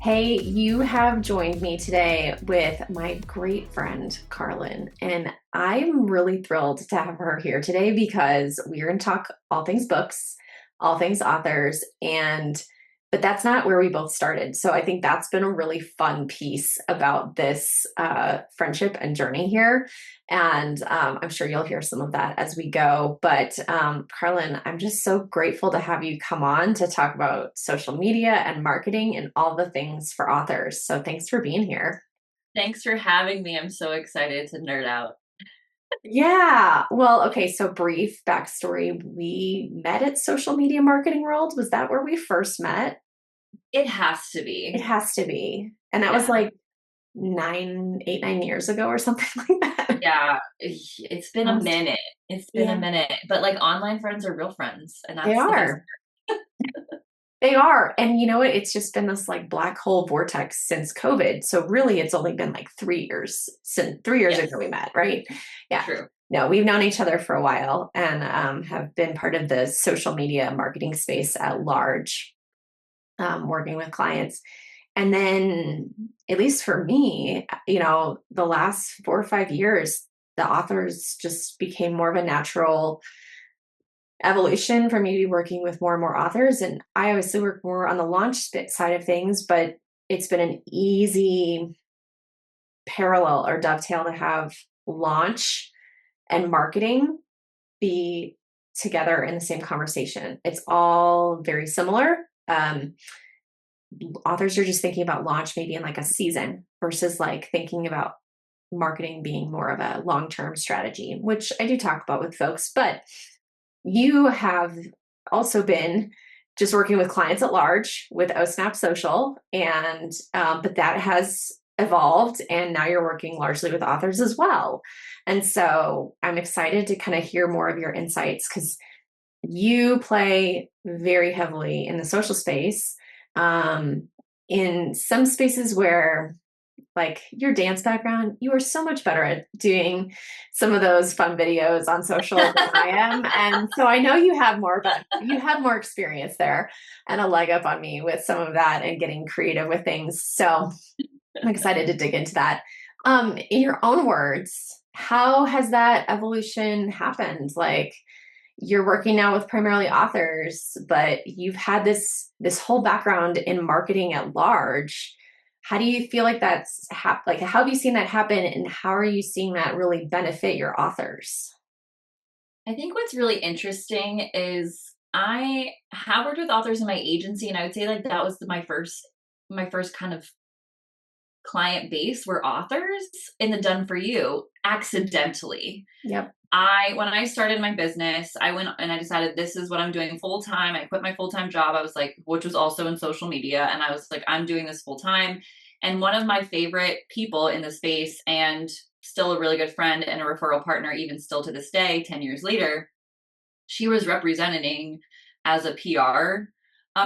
Hey, you have joined me today with my great friend, Karlyn, and I'm really thrilled to have her here today because we're going to talk all things books, all things authors, and but that's not where we both started. So I think that's been a really fun piece about this friendship and journey here. And I'm sure you'll hear some of that as we go. But Karlyn, I'm just so grateful to have you come on to talk about social media and marketing and all the things for authors. So thanks for being here. Thanks for having me. I'm so excited to nerd out. Yeah. Well, okay. So brief backstory. We met at Social Media Marketing World. Was that where we first met? It has to It be. has to be. And that was Yeah. like 9 8 9 years ago or something like that. Yeah. It's been a Almost. minute. It's been a Yeah, minute. But like online friends are real friends. And they that's the best. are. They are. And you know what? It's just been this like black hole vortex since COVID. So really it's only been like 3 years since 3 years ago we Yes. met, right? Yeah. True. No, we've known each other for a while and have been part of the social media marketing space at large, working with clients. And then, at least for me, the last 4 or 5 years, the authors just became more of a natural evolution for me to be working with more and more authors. And I obviously work more on the launch side of things, but it's been an easy parallel or dovetail to have launch and marketing be together in the same conversation. It's all very similar. Authors are just thinking about launch maybe in like a season versus like thinking about marketing being more of a long-term strategy, which I do talk about with folks. But you have also been just working with clients at large with OSNAP Social, and but that has evolved, and now you're working largely with authors as well. And so I'm excited to kind of hear more of your insights because you play very heavily in the social space, um, in some spaces where like your dance background, you are so much better at doing some of those fun videos on social than I am. And so I know you have more experience there and a leg up on me with some of that and getting creative with things. So I'm excited to dig into that. In your own words, how has that evolution happened? Like you're working now with primarily authors, but you've had this whole background in marketing at large. How do you feel like like how have you seen that happen and how are you seeing that really benefit your authors? I think what's really interesting is I have worked with authors in my agency, and I would say like that was my first kind of client base were authors in the done for you accidentally. Yep. When I started my business, I went and I decided this is what I'm doing full time. I quit my full time job. I was like, which was also in social media. And I was like, I'm doing this full time. And one of my favorite people in the space and still a really good friend and a referral partner, even still to this day, 10 years later, she was representing as a PR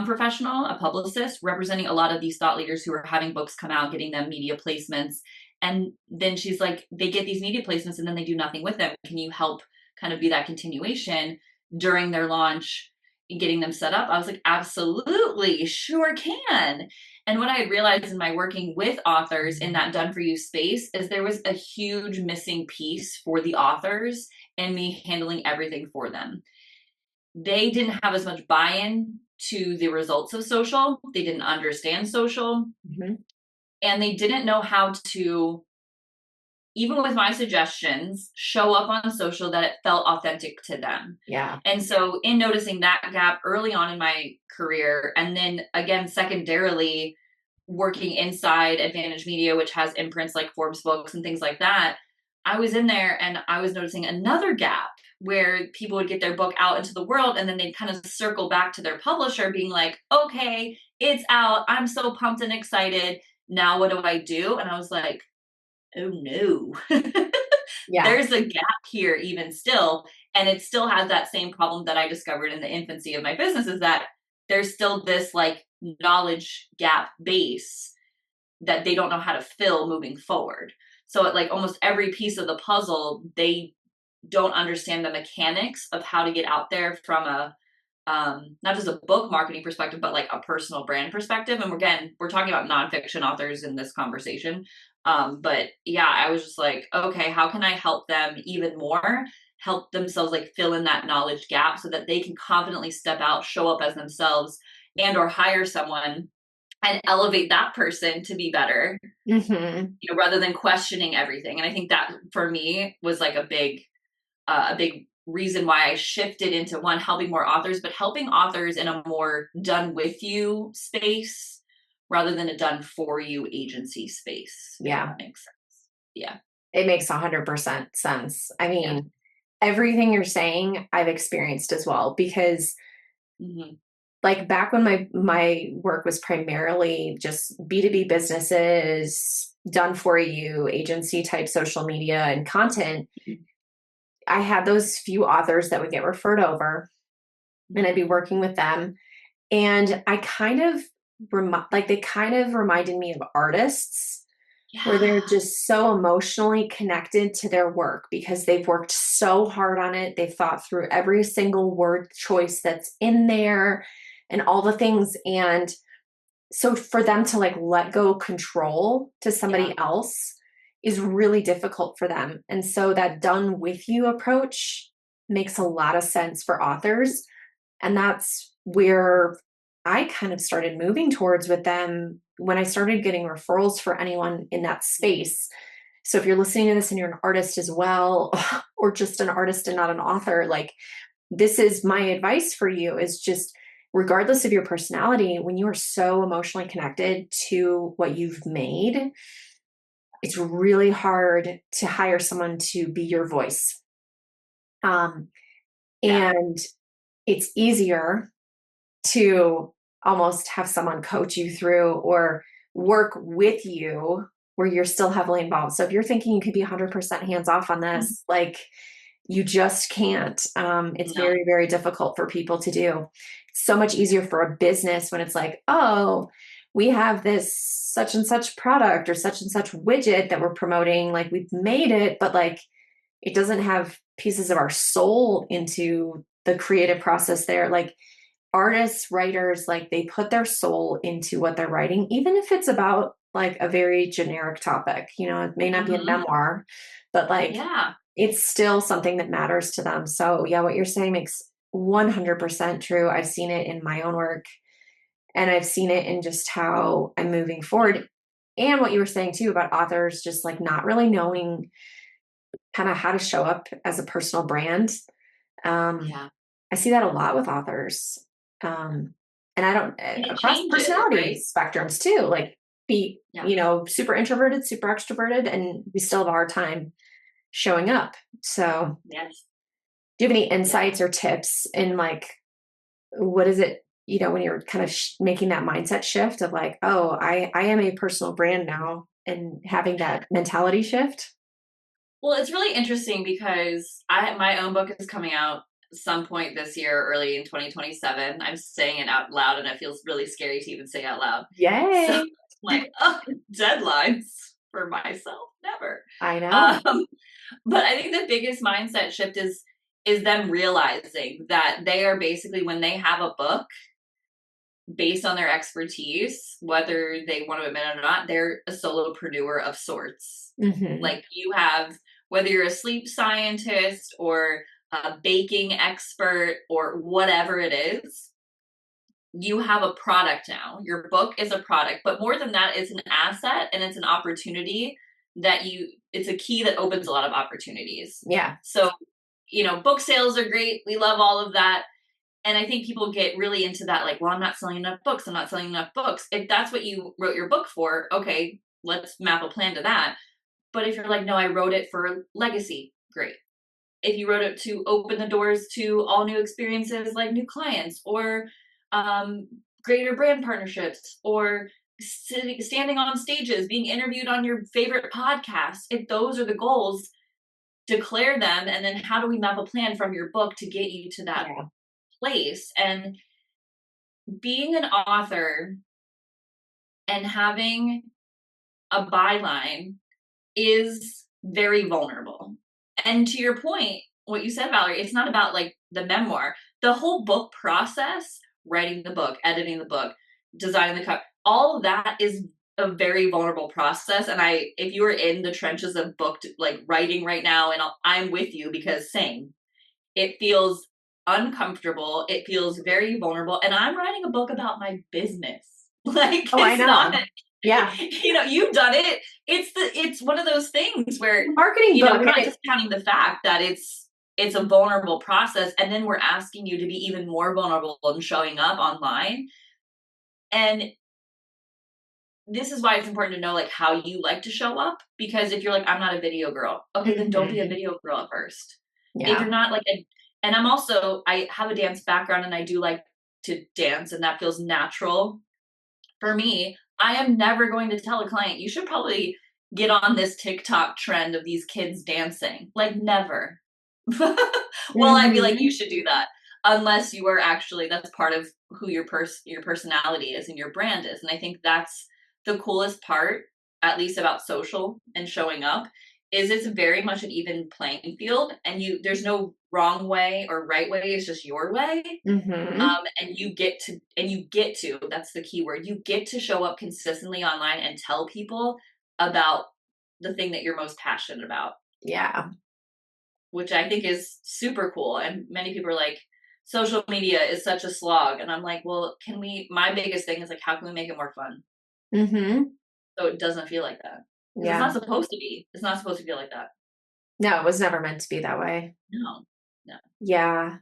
professional, a publicist, representing a lot of these thought leaders who are having books come out, getting them media placements. And then she's like, they get these media placements and then they do nothing with them. Can you help kind of be that continuation during their launch and getting them set up? I was like, absolutely, sure can. And what I had realized in my working with authors in that done for you space is there was a huge missing piece for the authors and me handling everything for them. They didn't have as much buy-in to the results of social. They didn't understand social, Hmm. and they didn't know how to, even with my suggestions, show up on social that it felt authentic to them. Yeah. And so, in noticing that gap early on in my career, and then again, secondarily, working inside Advantage Media, which has imprints like Forbes books and things like that, I was in there and I was noticing another gap where people would get their book out into the world and then they'd kind of circle back to their publisher being like, okay, it's out. I'm so pumped and excited. Now what do I do? And I was like, oh no. Yeah. There's a gap here even still. And it still has that same problem that I discovered in the infancy of my business, is that there's still this like knowledge gap base that they don't know how to fill moving forward. So at like almost every piece of the puzzle, they don't understand the mechanics of how to get out there from a not just a book marketing perspective, but like a personal brand perspective. And again, we're talking about nonfiction authors in this conversation. But yeah, I was just like, okay, how can I help them even more? Help themselves like fill in that knowledge gap so that they can confidently step out, show up as themselves, and or hire someone and elevate that person to be better, Mm-hmm. rather than questioning everything. And I think that for me was like a big reason why I shifted into one, helping more authors, but helping authors in a more done with you space rather than a done for you agency space, if Yeah. that makes sense. Yeah. It makes 100% sense. I Yeah. mean, everything you're saying, I've experienced as well, because Mm-hmm. like back when my work was primarily just B2B businesses, done for you, agency type social media and content, I had those few authors that would get referred over and I'd be working with them. And I kind of like they kind of reminded me of artists where they're Yeah. just so emotionally connected to their work because they've worked so hard on it. They've thought through every single word choice that's in there and all the things. And so for them to like let go control to Yeah. somebody else is really difficult for them. And so that done with you approach makes a lot of sense for authors. And that's where I kind of started moving towards with them when I started getting referrals for anyone in that space. So if you're listening to this and you're an artist as well, or just an artist and not an author, like this is my advice for you is just regardless of your personality, when you are so emotionally connected to what you've made, it's really hard to hire someone to be your voice. Um, Yeah. and it's easier to almost have someone coach you through or work with you where you're still heavily involved. So if you're thinking you could be 100% hands off on this, like you just can't. It's No. very, very difficult for people to do. It's so much easier for a business when it's like, oh, we have this such and such product or such and such widget that we're promoting. Like we've made it, but like it doesn't have pieces of our soul into the creative process there. Like artists, writers, like they put their soul into what they're writing, even if it's about like a very generic topic. It may not be a Mm-hmm. memoir, but like Yeah. it's still something that matters to them. So, yeah, what you're saying makes 100% true. I've seen it in my own work and I've seen it in just how I'm moving forward. And what you were saying too about authors just like not really knowing kind of how to show up as a personal brand. Um, Yeah. I see that a lot with authors. Um, and I don't, And it across changes, personality right? spectrums too, like be, Yeah. super introverted, super extroverted, and we still have a hard time showing up. So, Yes. do you have any Yeah. insights or tips in like, what is it, when you're kind of making that mindset shift of like, oh, I am a personal brand now and having that mentality shift? Well, it's really interesting because my own book is coming out some point this year, early in 2027. I'm saying it out loud and it feels really scary to even say out loud. So Yay. like, oh, deadlines for myself, never. I know. Um, but I think the biggest mindset shift is them realizing that they are basically, when they have a book based on their expertise, whether they want to admit it or not, they're a solopreneur of sorts. Hmm. Like you have, whether you're a sleep scientist or a baking expert or whatever it is, you have a product now. Your book is a product, but more than that, it's an asset and it's an opportunity it's a key that opens a lot of opportunities. Yeah. So, book sales are great. We love all of that. And I think people get really into that, like, well, I'm not selling enough books. I'm not selling enough books. If that's what you wrote your book for, okay, let's map a plan to that. But if you're like, no, I wrote it for legacy, great. If you wrote it to open the doors to all new experiences like new clients or um, greater brand partnerships or standing on stages, being interviewed on your favorite podcast, if those are the goals, declare them. And then how do we map a plan from your book to get you to that Yeah. place? And being an author and having a byline is very vulnerable. And to your point, what you said, Valerie, it's not about like the memoir. the whole book process, writing the book, editing the book, designing the cover, all of that is a very vulnerable process. And if you were in the trenches of book like writing right now, and I'm with you, because same, it feels uncomfortable. It feels very vulnerable. And I'm writing a book about my business. Like, Oh, I it's not, know. Yeah. you've done it. It's one of those things where, Marketing book. we're not discounting the fact that it's a vulnerable process. And then we're asking you to be even more vulnerable and showing up online. And this is why it's important to know like how you like to show up, because if you're like, I'm not a video girl, okay, then don't be a video girl at first. If Yeah. you're not like and I have a dance background and I do like to dance, and that feels natural for me. I am never going to tell a client, you should probably get on this TikTok trend of these kids dancing. Like, never. Well, I'd be like, you should do that, unless you are actually, that's part of who your personality is and your brand is. And I think that's the coolest part, at least about social and showing up, is it's very much an even playing field, and there's no wrong way or right way. It's just your way. And you get to, that's the key word, you get to show up consistently online and tell people about the thing that you're most passionate about. Yeah. Which I think is super cool. And many people are like, social media is such a slog. And I'm like, well, my biggest thing is like, how can we make it more fun? So it doesn't feel like that. Because it's not supposed to be. It's not supposed to feel like that. No, it was never meant to be that way. No. Yeah.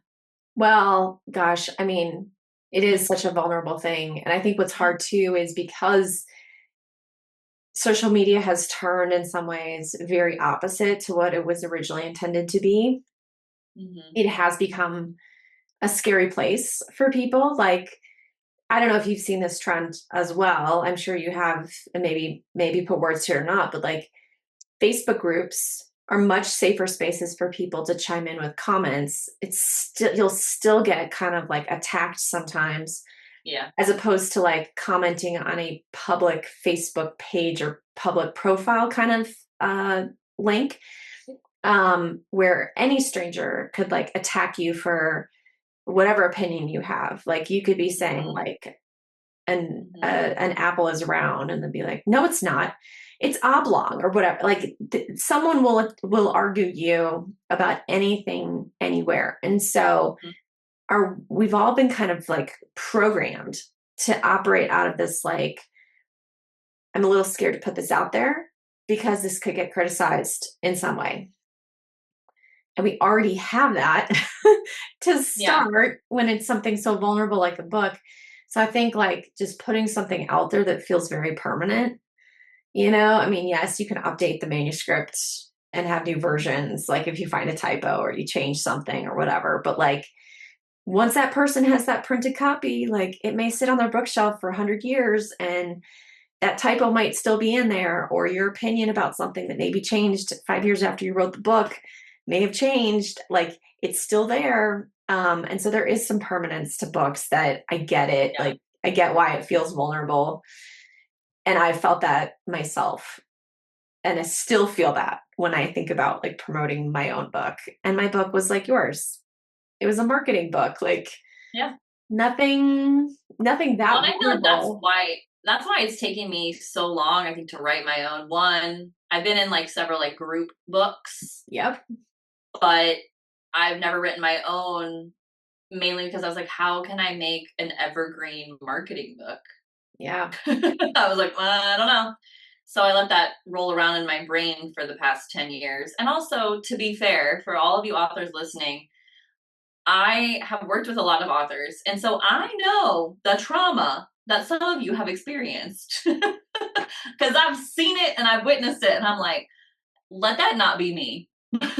Well, gosh, I mean, it is such a vulnerable thing. And I think what's hard too is because social media has turned in some ways very opposite to what it was originally intended to be. It has become a scary place for people. Like, I don't know if you've seen this trend as well. I'm sure you have, and maybe put words to it or not, but like Facebook groups are much safer spaces for people to chime in with comments. It's still, you'll still get kind of like attacked sometimes. Yeah. As opposed to like commenting on a public Facebook page or public profile kind of link, where any stranger could like attack you for whatever opinion you have. Like, you could be saying like an apple is round, and then be like, no, it's not. It's oblong or whatever. Like, someone will argue you about anything, anywhere. And so we've all been kind of like programmed to operate out of this, like, I'm a little scared to put this out there because this could get criticized in some way. And we already have that to start when it's something so vulnerable like a book. So I think like just putting something out there that feels very permanent, I mean, yes, you can update the manuscript and have new versions, like if you find a typo or you change something or whatever, but like, once that person has that printed copy, like, it may sit on their bookshelf for 100 years, and that typo might still be in there, or your opinion about something that maybe changed 5 years after you wrote the book may have changed. Like, it's still there. And so there is some permanence to books that I get it. Like, I get why it feels vulnerable. And I felt that myself. And I still feel that when I think about like promoting my own book. And my book was like yours. It was a marketing book, like nothing that I feel like that's why it's taking me so long, I think, to write my own one. I've been in like several like group books. Yep. But I've never written my own, mainly because I was like, how can I make an evergreen marketing book? Yeah. I was like, I don't know. So I let that roll around in my brain for the past 10 years. And also, to be fair, for all of you authors listening, I have worked with a lot of authors. And so I know the trauma that some of you have experienced because I've seen it and I've witnessed it. And I'm like, let that not be me.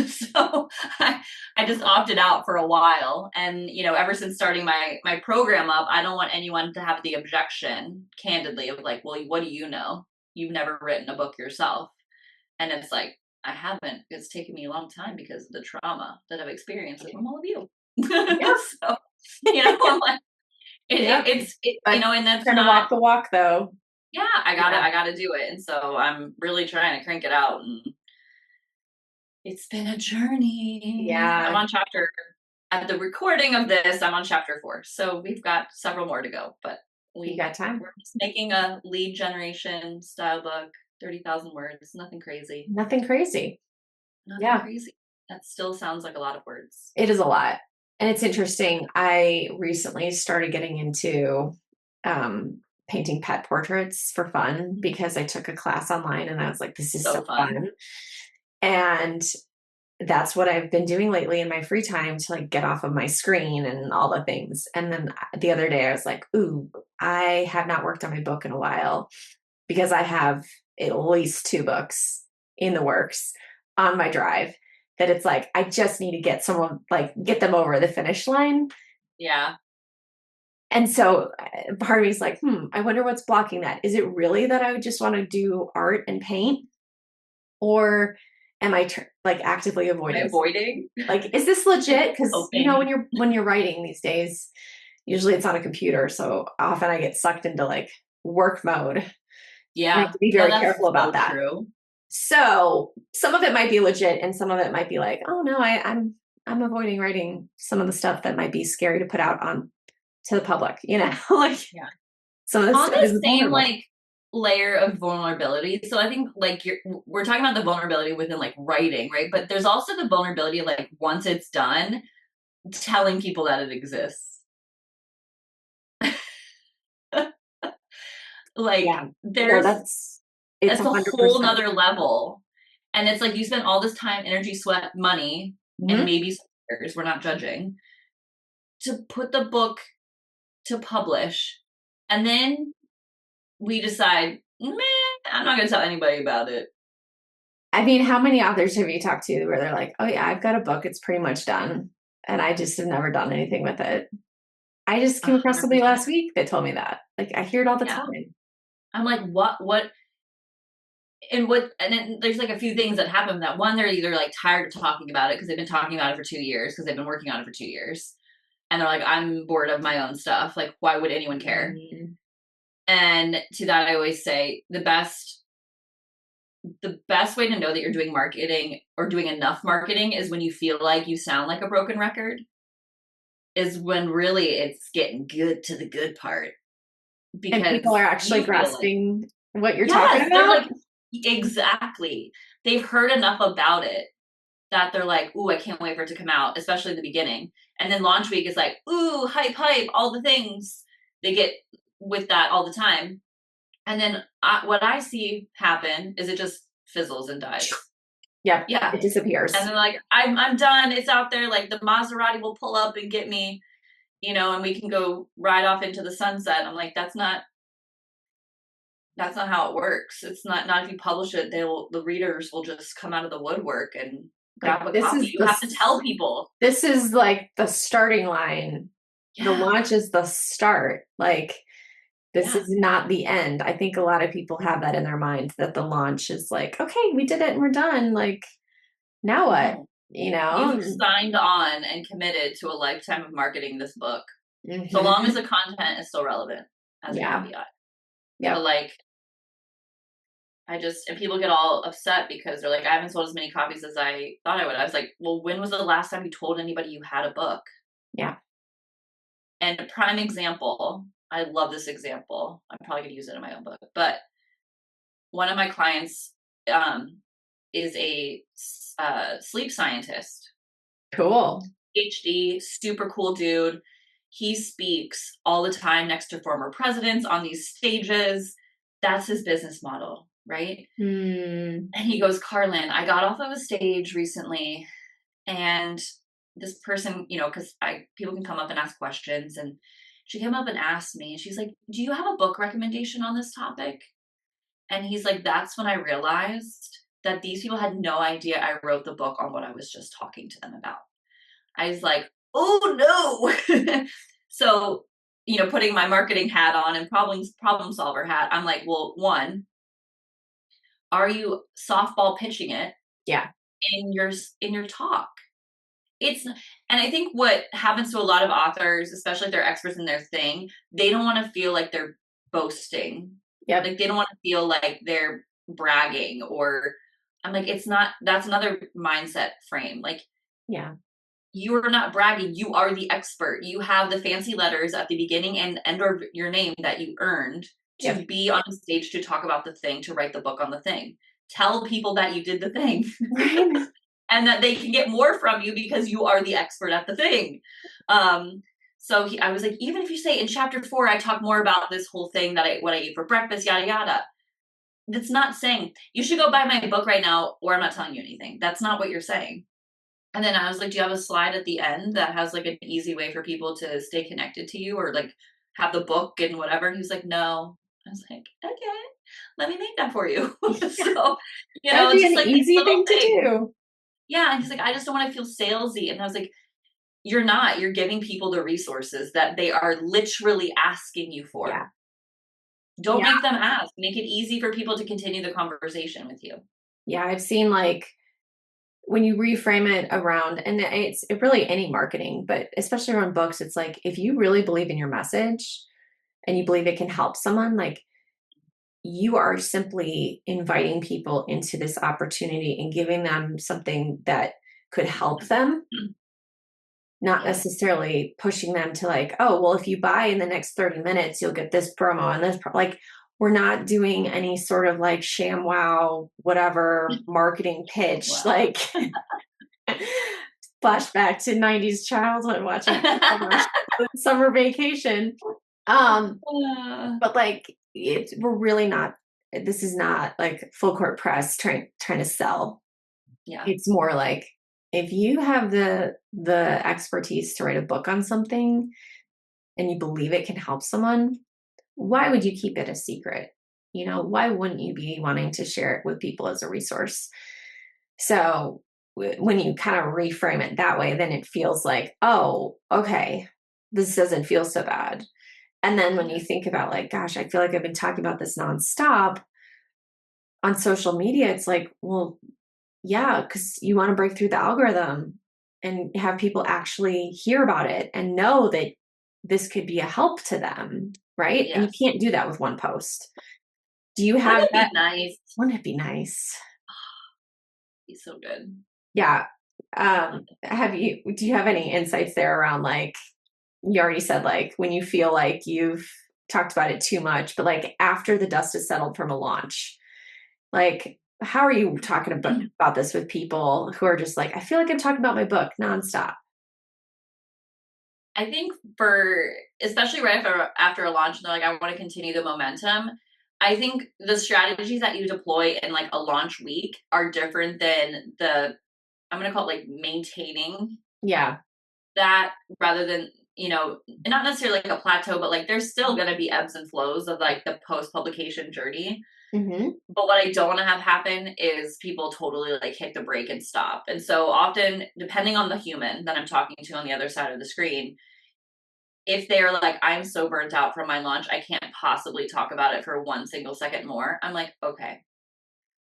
So I just opted out for a while. And, ever since starting my program up, I don't want anyone to have the objection, candidly, of like, well, what do you know? You've never written a book yourself. And it's like, I haven't. It's taken me a long time because of the trauma that I've experienced from all of you. So, I'm like, it's and that's trying to walk the walk, though. Yeah, I gotta do it. And so I'm really trying to crank it out. And it's been a journey. Yeah. I'm on chapter at the recording of this, I'm on chapter 4. So we've got several more to go, but You got time. we're just making a lead generation style book, 30,000 words, nothing crazy. Nothing crazy. Nothing Yeah. crazy. That still sounds like a lot of words. It is a lot. And it's interesting. I recently started getting into painting pet portraits for fun because I took a class online and I was like, this is so So fun. fun. And that's what I've been doing lately in my free time to like get off of my screen and all the things. And then the other day I was like, ooh, I have not worked on my book in a while because I have at least 2 books in the works on my drive that it's like, I just need to get someone like get them over the finish line. Yeah. And so part of me is like, I wonder what's blocking that. Is it really that I would just want to do art and paint? Or am I like actively Am I avoiding? avoiding? Like, is this legit? Because Hoping. when you're writing these days, usually it's on a computer. So often I get sucked into like work mode. And I have Yeah. to be No, very that's careful so about that. true. So some of it might be legit and some of it might be like, oh no, I'm avoiding writing some of the stuff that might be scary to put out on to the public, like Yeah. some of this On stuff the is same vulnerable. like layer of vulnerability. So I think like we're talking about the vulnerability within like writing, right? But there's also the vulnerability of like once it's done, telling people that it exists. Like Yeah. No, there's it's that's a a hundred whole percent. nother level. And it's like you spend all this time, energy, sweat, money, and Mhm. maybe some years, we're not judging, to put the book to publish. And then we decide, meh, I'm not gonna tell anybody about it. I mean, how many authors have you talked to where they're like, oh yeah, I've got a book, it's pretty much done. And I just have never done anything with it. I just came across somebody 100%. last week that told me that. Like I hear it all the Yeah. time. I'm like, what and then there's like a few things that happen that one, they're either like tired of talking about it because they've been talking about it for 2 years because they've been working on it for 2 years. And they're like, I'm bored of my own stuff. Like, why would anyone care? Mm. And to that I always say the best way to know that you're doing marketing or doing enough marketing is when you feel like you sound like a broken record, is when really it's getting good to the good part. And people Because are actually you feel like, grasping what you're talking yes, they're about. like, exactly. They've heard enough about it that they're like, ooh, I can't wait for it to come out, especially in the beginning. And then launch week is like, ooh, hype, hype, all the things. They get with that all the time. And then what I see happen is it just fizzles and dies. Yep. Yeah. It disappears. And they're like, I'm done. It's out there. Like the Maserati will pull up and get me, and we can go ride off into the sunset. I'm like, that's not how it works. It's not if you publish it, the readers will just come out of the woodwork and grab Like a copy. You have to tell people. this is like the starting line. The Yeah. launch is the start. Like this Yeah. is not the end. I think a lot of people have that in their mind that the launch is like, okay, we did it and we're done. Like now what? No. You know? You've signed on and committed to a lifetime of marketing this book. So long as Mhm. the content is still relevant as a Yeah. caveat. But Yep. like and people get all upset because they're like, I haven't sold as many copies as I thought I would. I was like, well, when was the last time you told anybody you had a book? Yeah. And a prime example, I love this example. I'm probably going to use it in my own book, but one of my clients is a sleep scientist, Cool. PhD, super cool dude. He speaks all the time next to former presidents on these stages. That's his business model, right? Hmm. And he goes, Karlyn, I got off of a stage recently and this person, because people can come up and ask questions. And she came up and asked me, and she's like, do you have a book recommendation on this topic? And he's like, that's when I realized that these people had no idea I wrote the book on what I was just talking to them about. I was like, oh no. So, putting my marketing hat on and problem solver hat, I'm like, well, one, are you softball pitching it Yeah. in your talk? It's And I think what happens to a lot of authors, especially if they're experts in their thing, they don't want to feel like they're boasting. Yep. Like they don't want to feel like they're bragging, or I'm like, it's not, that's another mindset frame. Like Yeah. you are not bragging. You are the expert. You have the fancy letters at the beginning and end of your name that you earned to Yep. be on the stage to talk about the thing, to write the book on the thing. Tell people that you did the thing Right. and that they can get more from you because you are the expert at the thing. So I was like, even if you say in chapter 4, I talk more about this whole thing that what I ate for breakfast, yada, yada. That's not saying you should go buy my book right now or I'm not telling you anything. That's not what you're saying. And then I was like, do you have a slide at the end that has like an easy way for people to stay connected to you or like have the book and whatever? And he's like, no. I was like, okay, let me make that for you. So, That'd it's be just an like these easy little thing to things. do. Yeah. And he's like, I just don't want to feel salesy. And I was like, you're not. You're giving people the resources that they are literally asking you Yeah. for. Don't make them ask. Make it easy for people to continue the conversation with you. Yeah. I've seen like when you reframe it around, and it's really any marketing, but especially around books, it's like if you really believe in your message and you believe it can help someone, like you are simply inviting people into this opportunity and giving them something that could help them, not Yep. necessarily pushing them to like, oh, well, if you buy in the next 30 minutes, you'll get this promo and this like we're not doing any sort of like sham wow whatever marketing pitch Wow. like flashback to 90s childhood watching summer vacation. But like we're really not, this is not like full court press trying to sell. Yeah. It's more like if you have the expertise to write a book on something and you believe it can help someone, why would you keep it a secret? Why wouldn't you be wanting to share it with people as a resource? So when you kind of reframe it that way, then it feels like, oh, okay, this doesn't feel so bad. And then when you think about like, gosh, I feel like I've been talking about this nonstop on social media, it's like, well, yeah, because you want to break through the algorithm and have people actually hear about it and know that this could be a help to them, right? And you Yes. can't do that with one post. Do you have Wouldn't it that? be nice? Wouldn't it be nice? He's so good. Yeah. Do you have any insights there around like, you already said like when you feel like you've talked about it too much, but like after the dust is settled from a launch, like how are you talking about this with people who are just like, I feel like I'm talking about my book nonstop? I think especially right after a launch, and they're like, I want to continue the momentum. I think the strategies that you deploy in like a launch week are different than I'm going to call it like maintaining Yeah. that rather than, not necessarily like a plateau, but like there's still going to be ebbs and flows of like the post publication journey. Mm-hmm. But what I don't want to have happen is people totally like hit the brake and stop. And so often, depending on the human that I'm talking to on the other side of the screen, if they're like, I'm so burnt out from my launch, I can't possibly talk about it for one single second more. I'm like, okay,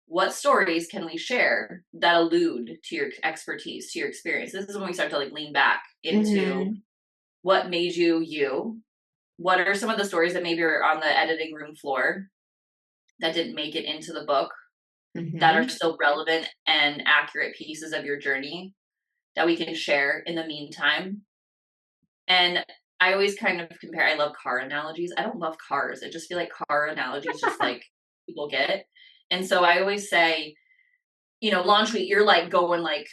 what stories can we share that allude to your expertise, to your experience? This is when we start to like lean back into Mm-hmm. what made you you. What are some of the stories that maybe are on the editing room floor that didn't make it into the book that are Mm-hmm. still relevant and accurate pieces of your journey that we can share in the meantime? And I always kind of compare, I love car analogies. I don't love cars. I just feel like car analogies just like people get. And so I always say, launch week, you're like going like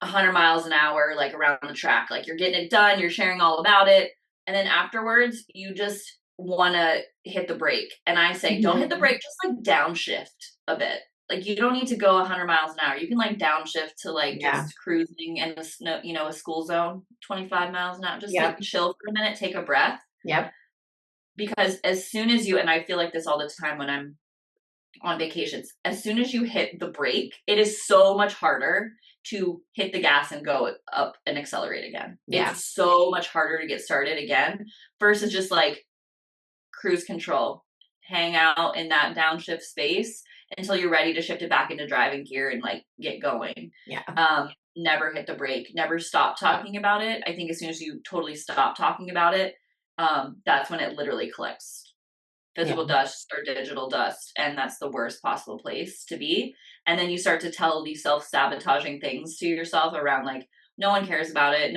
100 miles an hour, like around the track, like you're getting it done, you're sharing all about it. And then afterwards, you just want to hit the brake. And I say, don't hit the Mm-hmm. brake, just like downshift a bit. Like you don't need to go 100 miles an hour. You can like downshift to like Yeah. just cruising in the snow, a school zone, 25 miles an hour. Just like Yep. chill for a minute, take a breath. Yep. Because as soon as and I feel like this all the time when I'm on vacations, as soon as you hit the brake, it is so much harder to hit the gas and go up and accelerate again. Yeah. It's so much harder to get started again versus just like cruise control, hang out in that downshift space until you're ready to shift it back into driving gear and like get going. Yeah. Never hit the brake, never stop talking about it. I think as soon as you totally stop talking about it, that's when it literally clicks. Yeah. Physical dust or digital dust, and that's the worst possible place to be. And then you start to tell these self-sabotaging things to yourself around like, No one cares about it.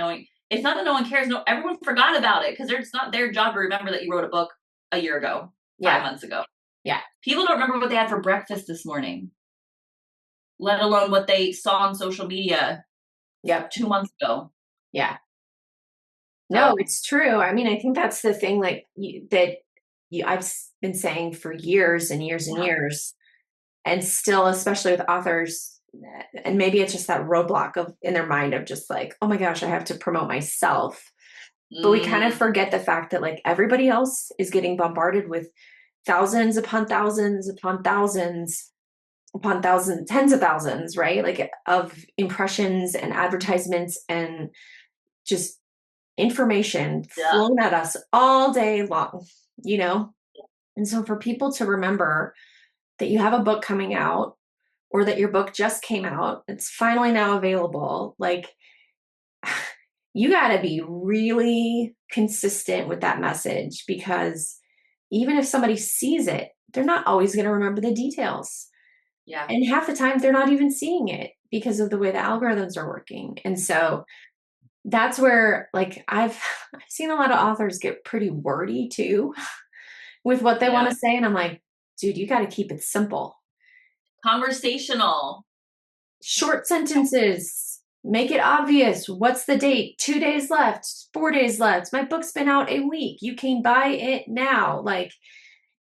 It's not that no one cares. No, everyone forgot about it because it's not their job to remember that you wrote a book a year ago, Yeah. 5 months ago. Yeah. People don't remember what they had for breakfast this morning, let alone what they saw on social media Yep. 2 months ago. Yeah. No, So, it's true. I mean, I think that's the thing, like I've been saying for years and years and yeah. years, and still, especially with authors, and maybe it's just that roadblock of in their mind of just like, oh my gosh, I have to promote myself. But we kind of Mm, forget the fact that like everybody else is getting bombarded with thousands upon thousands upon thousands upon thousands, tens of thousands, right? Like of impressions and advertisements and just information yeah. flown at us all day long, you know? And so for people to remember that you have a book coming out or that your book just came out, it's finally now available, like you got to be really consistent with that message because even if somebody sees it, they're not always going to remember the details. Yeah. And half the time they're not even seeing it because of the way the algorithms are working. And so that's where like I've seen a lot of authors get pretty wordy too with what they want Yeah. to say and I'm like, dude, you got to keep it simple. Conversational. Short sentences, make it obvious. What's the date? 2 days left, 4 days left. My book's been out a week. You can buy it now. Like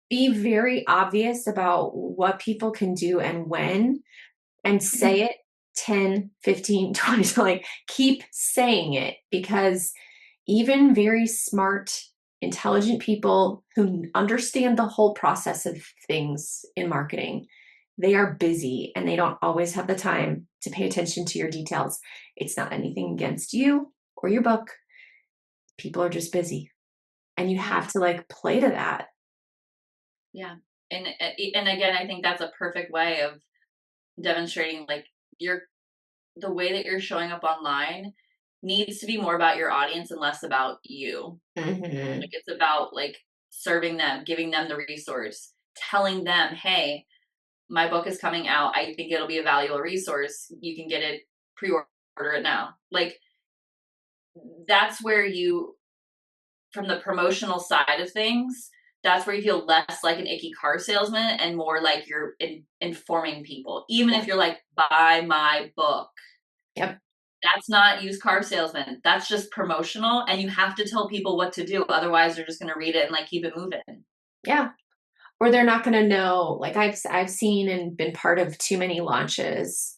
be very obvious about what people can do and when and say it 10, 15, 20. So like keep saying it because even very smart, intelligent people who understand the whole process of things in marketing, they are busy and they don't always have the time to pay attention to your details. It's not anything against you or your book. People are just busy and you Yeah. have to like play to that. Yeah. And again, I think that's a perfect way of demonstrating like your the way that you're showing up online needs to be more about your audience and less about you. Mm-hmm. Like it's about like serving them, giving them the resource, telling them, "Hey, my book is coming out. I think it'll be a valuable resource. You can get it, pre-order it now." Like that's where you from the promotional side of things, that's where you feel less like an icky car salesman and more like you're informing people. Even Yep. if you're like, buy my book, Yep. that's not used car salesman. That's just promotional. And you have to tell people what to do. Otherwise, they're just going to read it and like keep it moving. Yeah. Or they're not going to know. Like I've seen and been part of too many launches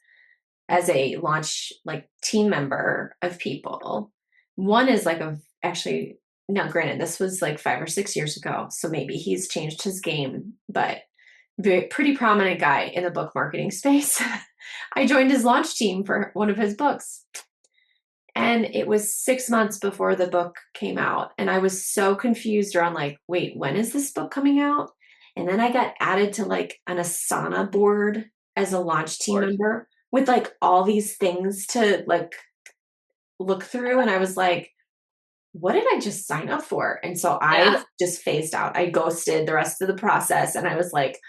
as a launch like team member of people. One is like a actually now granted this was like 5 or 6 years ago, so maybe he's changed his game, but very pretty prominent guy in the book marketing space. I joined his launch team for one of his books. And it was 6 months before the book came out. And I was so confused around like, wait, when is this book coming out? And then I got added to like an Asana board as a launch Of team course. member with like all these things to like look through. And I was like, what did I just sign up for? And so I Yeah. just phased out. I ghosted the rest of the process. And I was like,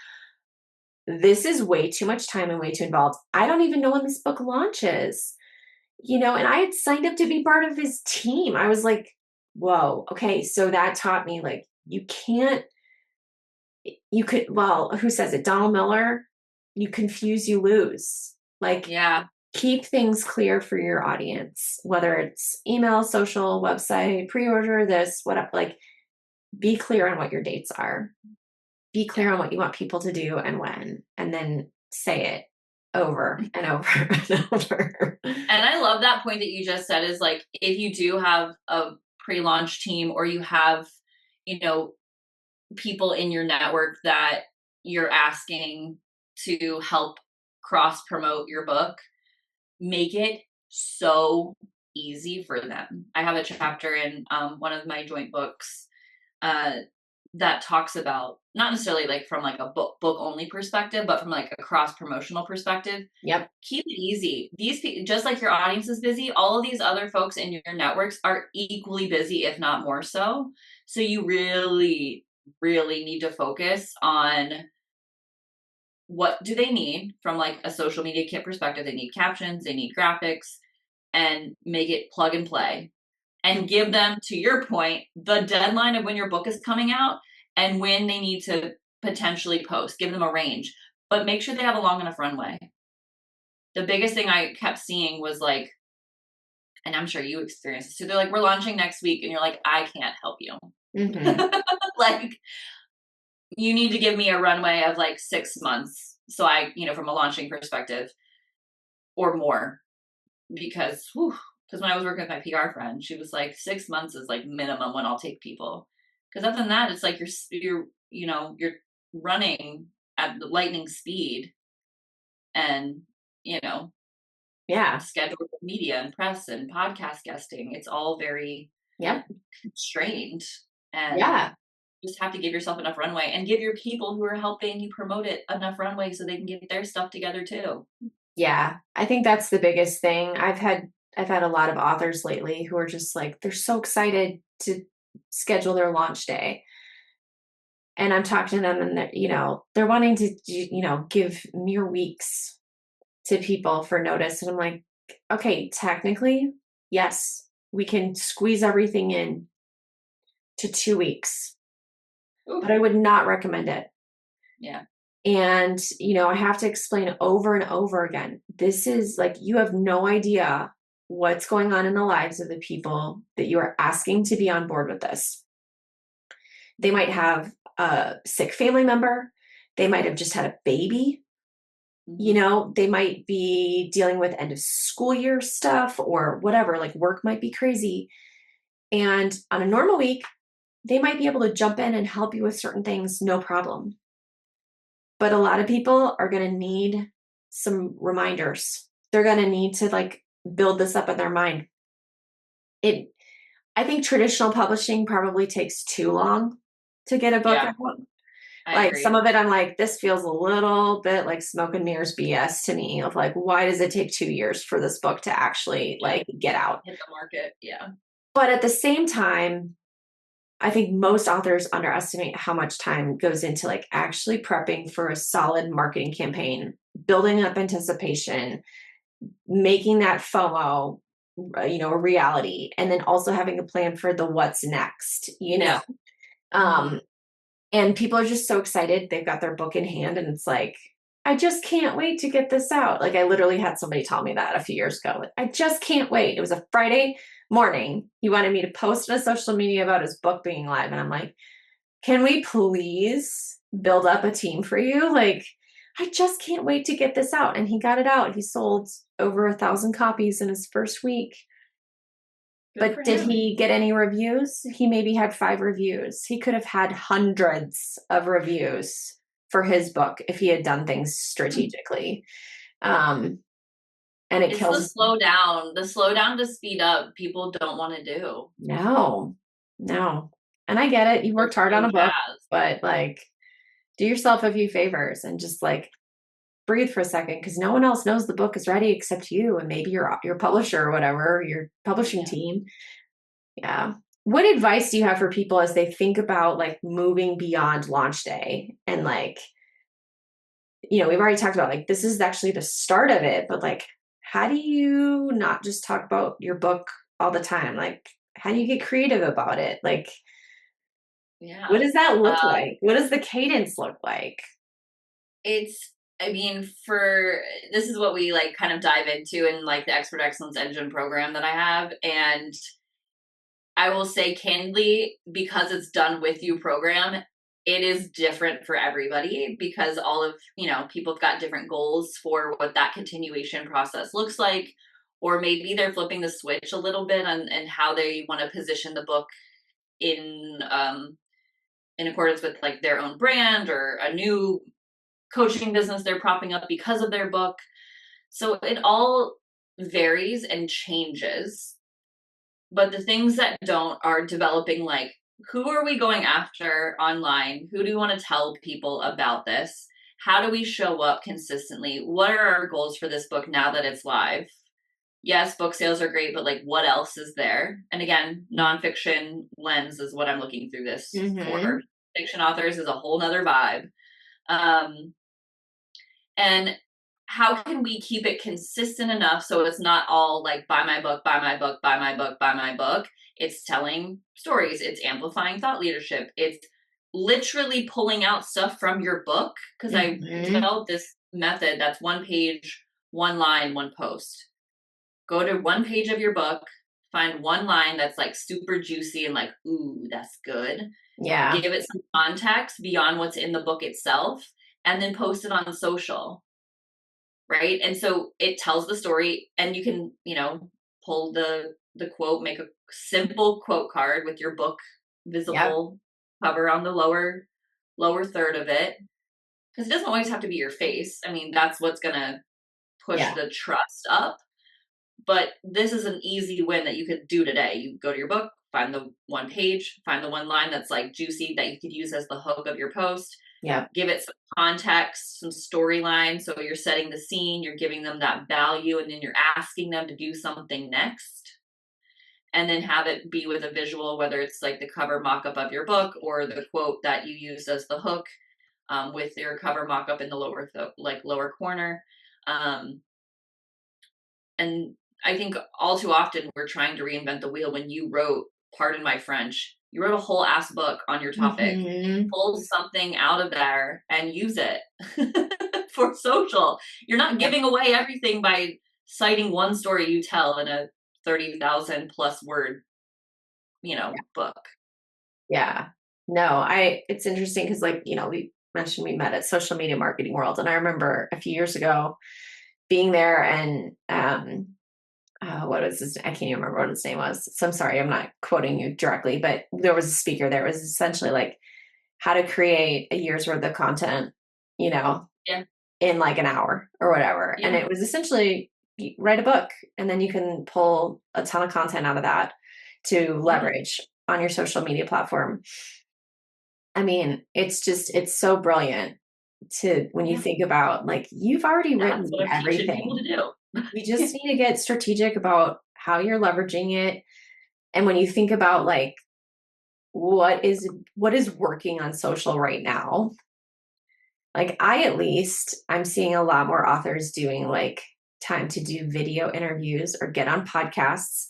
this is way too much time and way too involved. I don't even know when this book launches. And I had signed up to be part of his team. I was like, whoa, okay. So that taught me like, you could, well, who says it? Donald Miller, you confuse, you lose. Like, Yeah. keep things clear for your audience, whether it's email, social, website, pre order, this, whatever. Like, be clear on what your dates are, be Yeah. clear on what you want people to do and when, and then say it over and over and over. And I love that point that you just said is like, if you do have a pre launch team or you have, you know, people in your network that you're asking to help cross promote your book, make it so easy for them. I have a chapter in one of my joint books uh, that talks about not necessarily like from like a book only perspective, but from like a cross promotional perspective. Yep. Keep it easy. These people, just like your audience is busy, all of these other folks in your networks are equally busy, if not more so. So you really, really need to focus on what do they need from like a social media kit perspective. They need captions, they need graphics, and make it plug and play, and give them, to your point, the deadline of when your book is coming out and when they need to potentially post. Give them a range, but make sure they have a long enough runway. The biggest thing I kept seeing was like, and I'm sure you experienced this too, they're like, we're launching next week. And you're like, I can't help you. Mm-hmm. Like, you need to give me a runway of like 6 months. So I, from a launching perspective or more, because when I was working with my PR friend, she was like, 6 months is like minimum when I'll take people. Because other than that, it's like you're running at the lightning speed, and, Yeah. scheduled media and press and podcast guesting. It's all very Yep. constrained, and Yeah. just have to give yourself enough runway and give your people who are helping you promote it enough runway so they can get their stuff together too. Yeah. I think that's the biggest thing. I've had a lot of authors lately who are just like, they're so excited to schedule their launch day. And I'm talking to them and they're wanting to, give mere weeks to people for notice. And I'm like, okay, technically, yes, we can squeeze everything in to 2 weeks, Ooh. but I would not recommend it. Yeah. And, I have to explain over and over again, this is like, you have no idea what's going on in the lives of the people that you are asking to be on board with this. They might have a sick family member. They might have just had a baby. They might be dealing with end of school year stuff or whatever, like work might be crazy. And on a normal week, they might be able to jump in and help you with certain things, no problem. But a lot of people are going to need some reminders. They're going to need to like build this up in their mind. I think traditional publishing probably takes too long to get a book out. I Like agree. some of it, I'm like, this feels a little bit like smoke and mirrors BS to me of like, why does it take 2 years for this book to actually like get out? Hit the market. Yeah. But at the same time, I think most authors underestimate how much time goes into like actually prepping for a solid marketing campaign, building up anticipation, making that FOMO, a reality, and then also having a plan for the what's next, Yeah. And people are just so excited. They've got their book in hand and it's like, I just can't wait to get this out. Like I literally had somebody tell me that a few years ago. Like, I just can't wait. It was a Friday morning. He wanted me to post on social media about his book being live. And I'm like, can we please build up a team for you? Like, I just can't wait to get this out. And he got it out. He sold over 1,000 copies in his first week. But did he get any reviews? He maybe had 5 reviews. He could have had hundreds of reviews for his book if he had done things strategically. And it kills the slow down to speed up. People don't want to do. No. And I get it. You worked hard on a book, but like, do yourself a few favors and just like breathe for a second, because no one else knows the book is ready except you and maybe your publisher or whatever, your publishing team. Yeah. What advice do you have for people as they think about like moving beyond launch day? And like, we've already talked about like, this is actually the start of it, but like, how do you not just talk about your book all the time? Like, how do you get creative about it? Like, what does that look like? What does the cadence look like? This is what we like kind of dive into in like the Expert Excellence Engine program that I have. And I will say candidly, because it's done with you program, it is different for everybody because all of, people have got different goals for what that continuation process looks like, or maybe they're flipping the switch a little bit on and how they want to position the book in accordance with like their own brand or a new coaching business they're propping up because of their book. So it all varies and changes. But the things that don't are developing like, who are we going after online? Who do we want to tell people about this? How do we show up consistently? What are our goals for this book now that it's live? Yes, book sales are great, but like what else is there? And again, nonfiction lens is what I'm looking through this for. Fiction authors is a whole nother vibe. And how can we keep it consistent enough so it's not all like buy my book, buy my book, buy my book, buy my book. It's telling stories, it's amplifying thought leadership, it's literally pulling out stuff from your book, because I Mm-hmm. developed this method that's one page, one line, one post. Go to one page of your book, find one line that's like super juicy and like, ooh, that's good. Yeah. Give it some context beyond what's in the book itself, and then post it on social, right? And so it tells the story, and you can, pull the quote, make a simple quote card with your book Yep. visible cover on the lower third of it, because it doesn't always have to be your face. I mean, that's what's going to push Yeah. the trust up. But this is an easy win that you could do today. You go to your book, find the one page, find the one line that's like juicy that you could use as the hook of your post, Yep. give it some context, some storyline. So you're setting the scene, you're giving them that value, and then you're asking them to do something next. And then have it be with a visual, whether it's like the cover mock up of your book or the quote that you used as the hook, with your cover mock up in the lower corner. Um, and I think all too often we're trying to reinvent the wheel. When you wrote, pardon my French, you wrote a whole ass book on your topic. Mm-hmm. Pull something out of there and use it for social. You're not Yep. giving away everything by citing one story you tell in a 30,000 plus word, book. Yeah. No, it's interesting because, like, we mentioned we met at Social Media Marketing World. And I remember a few years ago being there and, what was his, I can't even remember what his name was. So I'm sorry, I'm not quoting you directly, but there was a speaker there. It was essentially like how to create a year's worth of content, you know, Yeah. in like an hour or whatever. And Yeah. it was essentially write a book and then you can pull a ton of content out of that to Yeah. leverage on your social media platform. I mean, it's so brilliant to when you Yeah. think about like you've already That's written what I'm teaching people to everything. do. You Yeah. just need to get strategic about how you're leveraging it. And when you think about like what is working on social right now, like I'm seeing a lot more authors doing like time to do video interviews or get on podcasts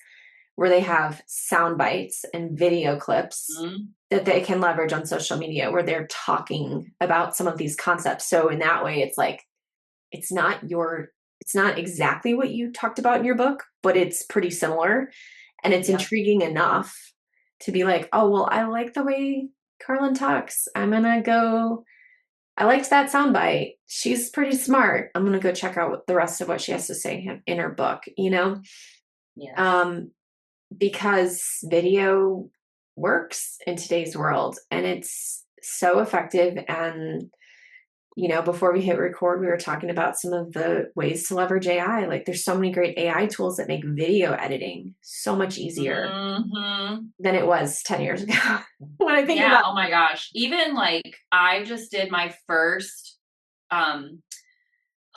where they have sound bites and video clips Mhm. that they can leverage on social media where they're talking about some of these concepts. So in that way, it's like it's not your it's not exactly what you talked about in your book, but it's pretty similar and it's Yep. intriguing enough to be like, oh well, I like the way Karlyn talks. I'm gonna go. I liked that soundbite. She's pretty smart. I'm gonna go check out the rest of what she has to say in her book. Yes. Um, because video works in today's world and it's so effective. And, before we hit record, we were talking about some of the ways to leverage AI. Like there's so many great AI tools that make video editing so much easier Hmm. than it was 10 years ago. When I think Yeah. about Oh my gosh. Even like I just did my first, um,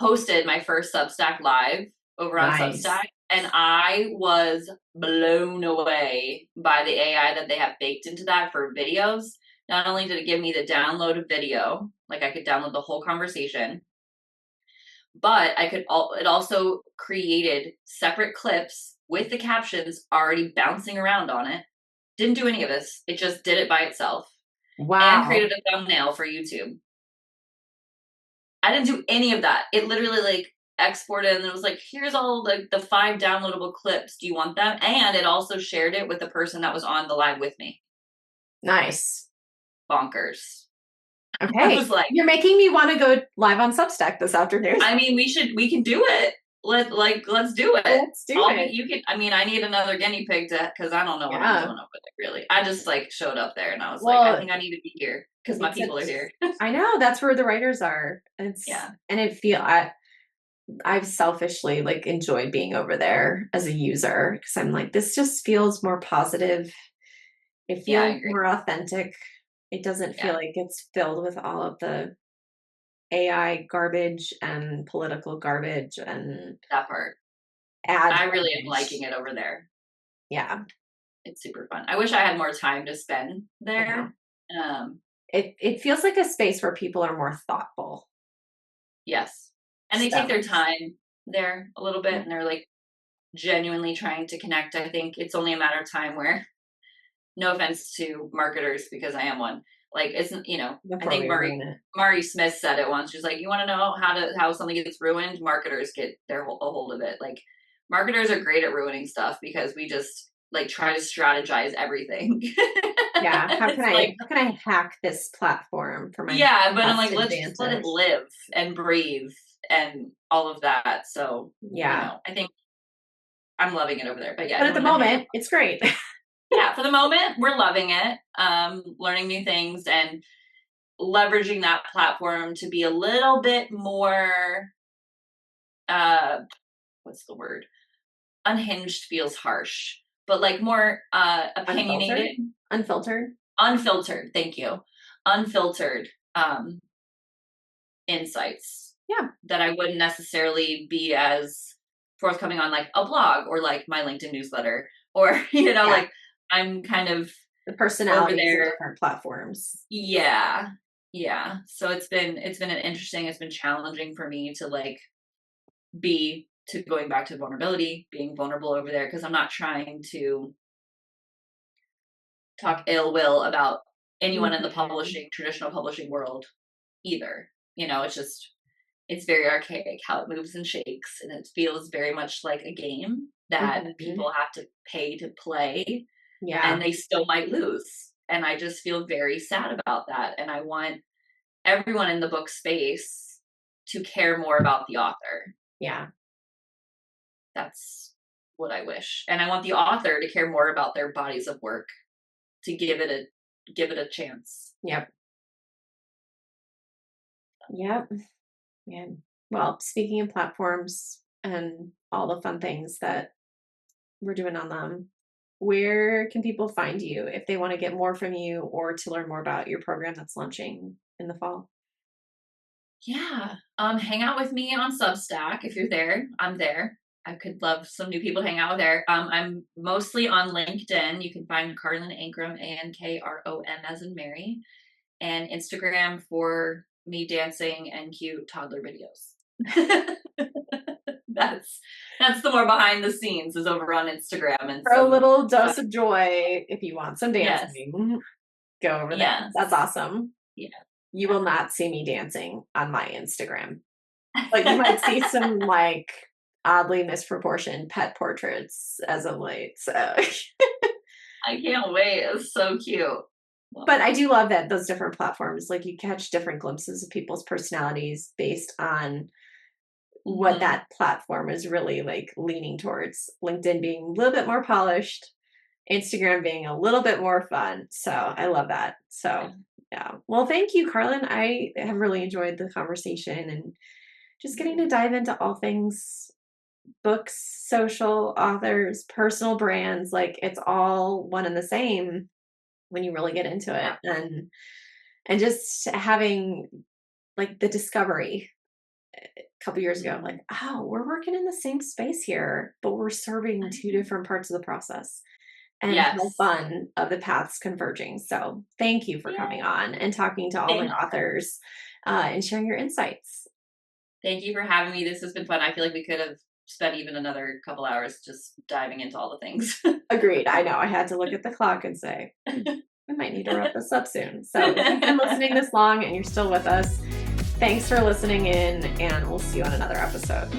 hosted my first Substack live over on Substack, nice. and I was blown away by the AI that they have baked into that for videos. Not only did it give me the download of video, like I could download the whole conversation, but it also created separate clips with the captions already bouncing around on it. Didn't do any of this. It just did it by itself and Wow. created a thumbnail for YouTube. I didn't do any of that. It literally like exported and it was like, here's all the 5 downloadable clips. Do you want them? And it also shared it with the person that was on the live with me. Nice. Bonkers. I Okay. was like, You're making me want to go live on Substack this afternoon. I mean, we can do it. Let's do it. Let's do it. I mean, I need another guinea pig because I don't know what I'm Yeah. doing over there really. I just like showed up there and I was like, I Well, think I need to be here because my it's people are here. I know that's where the writers are. Yeah. And I've selfishly like enjoyed being over there as a user because I'm like, this just feels more positive. It Yeah, I feels agree. more authentic. It doesn't feel Yeah, like it's filled with all of the AI garbage and political garbage and that part. ad I really am garbage. liking it over there. Yeah, It's super fun. I wish I had more time to spend I know. there. Um, It feels like a space where people are more thoughtful. yes. And they So, take their time there a little bit, and they're like genuinely trying to connect. I think it's only a matter of time where, no offense to marketers because I am one, like isn't, I before think we ruin it. Murray Smith said it once. She's like, you want to know how something gets ruined? Marketers get a hold of it. Like marketers are great at ruining stuff because we just like try to strategize everything. Yeah. How can Like, how can I hack this platform for my yeah, but I'm best like, let's just let it advantage? live and breathe and all of that. So, Yeah. I think I'm loving it over there. But yeah, But at the anyone that hangs out. moment, it's great. Yeah, for the moment, we're loving it. Learning new things and leveraging that platform to be a little bit more, what's the word? Unhinged feels harsh, but like more Unfiltered. opinionated, Unfiltered. unfiltered. Thank you. Unfiltered insights Yeah. that I wouldn't necessarily be as forthcoming on like a blog or like my LinkedIn newsletter or, like I'm kind of The over personalities of there. different platforms. Yeah. Yeah. So it's been it's been challenging for me to like going back to vulnerability, being vulnerable over there, because I'm not trying to talk ill will about anyone in the traditional publishing world either. It's very archaic how it moves and shakes, and it feels very much like a game that people have to pay to play, and they still might lose. And I just feel very sad about that. And I want everyone in the book space to care more about the author. Yeah. That's what I wish. And I want the author to care more about their bodies of work, to give it a chance. Yep. Yep. Yeah. Well, speaking of platforms and all the fun things that we're doing on them, where can people find you if they want to get more from you or to learn more about your program that's launching in the fall? Yeah. Hang out with me on Substack. If you're there, I'm there. I could love some new people to hang out with there. I'm mostly on LinkedIn. You can find Karlyn Ankrom, Ankrom as in Mary, and Instagram for me dancing and cute toddler videos. That's the more behind the scenes is over on Instagram, and For a little dose of joy, if you want some yes, dancing, go over there. yes, That's awesome. yeah. You will not see me dancing on my Instagram, but you might see some like oddly misproportioned pet portraits as of late. So I can't wait. It's so cute. but I do love that those different platforms, like you catch different glimpses of people's personalities based on what that platform is really like leaning towards. LinkedIn being a little bit more polished, Instagram being a little bit more fun. So I love that. So yeah. Well, thank you, Karlyn. I have really enjoyed the conversation and just getting to dive into all things books, social, authors, personal brands. Like it's all one and the same when you really get into it. And just having like the discovery a couple years ago, like, oh, we're working in the same space here, but we're serving two different parts of the process and how fun of the paths converging. So thank you for coming on and talking to all my authors and sharing your insights. Thank you for having me. This has been fun. I feel like we could have spent even another couple hours just diving into all the things. Agreed. I know. I had to look at the clock and say, we might need to wrap this up soon. So if you've been listening this long and you're still with us, thanks for listening in, and we'll see you on another episode.